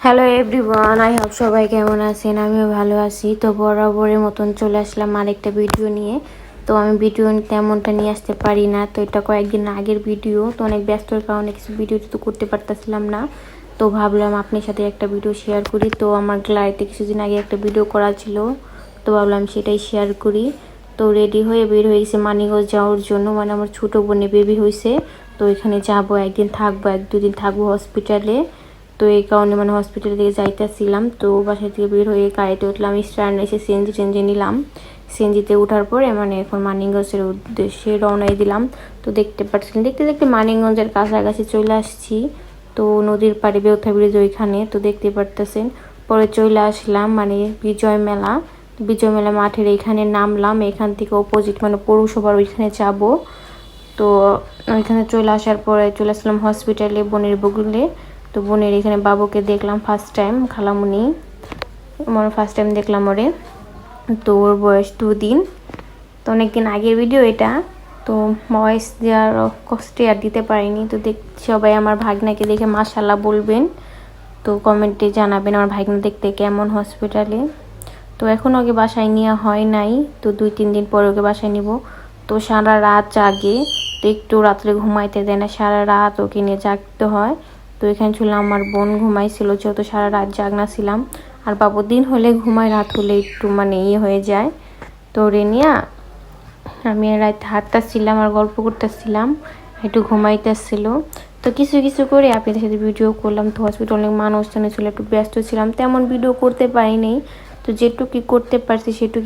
Hello everyone, I hope সবাই কেমন আছেন। আমিও ভালো আছি। তো বরাবরের মতন চলে আসলাম আরেকটা ভিডিও নিয়ে। তো আমি ভিডিও তেমনটা নিয়ে আসতে পারি না, তো এটা কয়েকদিন আগের ভিডিও। তো অনেক ব্যস্তর কারণে কিছু ভিডিও তো করতে পারতেছিলাম না। তো ভাবলাম আপনার সাথে একটা ভিডিও শেয়ার করি। তো আমার গ্যালারিতে কিছুদিন আগে একটা ভিডিও করা ছিল, তো ভাবলাম সেটাই শেয়ার করি। তো রেডি হয়ে বের হয়ে গেছি মানিকগঞ্জ যাওয়ার জন্য। মানে আমার ছোটো বোনে বেবি হয়েছে, তো এখানে যাবো, একদিন থাকবো, 1-2 দিন থাকবো হসপিটালে। তো এই কারণে মানে হসপিটালের দিকে যাইতেছিলাম। তো বাসা থেকে বের হয়ে গাড়িতে উঠলাম, স্ট্যান্ড এসে সিএনজি টেনজি নিলাম। সিএনজিতে ওঠার পরে মানে এখন মানিকগঞ্জের উদ্দেশ্যে রওনাই দিলাম। তো দেখতে পাচ্ছেন, দেখতে দেখতে মানিকগঞ্জের কাছাকাছি চলে আসছি। তো নদীর পাড়ে বেউথা ব্রিজ ওইখানে, তো দেখতে পারতেছেন। পরে চলে আসলাম মানে বিজয় মেলা। বিজয় মেলা মাঠের এইখানে নামলাম। এখান থেকে অপোজিট মানে পৌরসভার ওইখানে যাব। তো ওইখানে চলে আসার পরে চলে আসলাম হসপিটালে বোনের বগুলে। তো বোনের এখানে বাবুকে দেখলাম ফার্স্ট টাইম, খালামুনি আমার ফার্স্ট টাইম দেখলাম ওরে। তো ওর বয়স 2 দিন। তো অনেকদিন আগের ভিডিও এটা, তো ভয়েস দেওয়ার কষ্টে আর দিতে পারিনি। তো সবাই আমার ভাগনাকে দেখে মাশাআল্লাহ বলবেন, তো কমেন্টে জানাবেন আমার ভাগনা দেখতে কেমন হসপিটালে। তো এখন ওকে বাসায় নেওয়া হয় নাই, তো 2-3 দিন পরে ওকে বাসায় নিব। তো সারা রাত জাগে, তো একটু রাত্রে ঘুমাইতে দেয় না, সারা রাত ওকে নিয়ে জাগতে হয়। তো এখানে ছিল আমার বোন ঘুমাইছিল, যেহেতু সারা রাত জাগনা ছিলাম। আর বাবু দিন হলে ঘুমায়, রাত হলে একটু মানে হয়ে যায়। তো রেনিয়া আমি রাত হাঁটতেছিলাম আর গল্প করতেছিলাম, একটু ঘুমাইতেছিল। তো কিছু কিছু করে আপনাদের সাথে ভিডিও করলাম। তো হসপিটাল অনেক মানুষজন ছিল, একটু ব্যস্ত ছিলাম, তেমন ভিডিও করতে পারিনি। তো যেটুকু করতে পারছি সেটুকু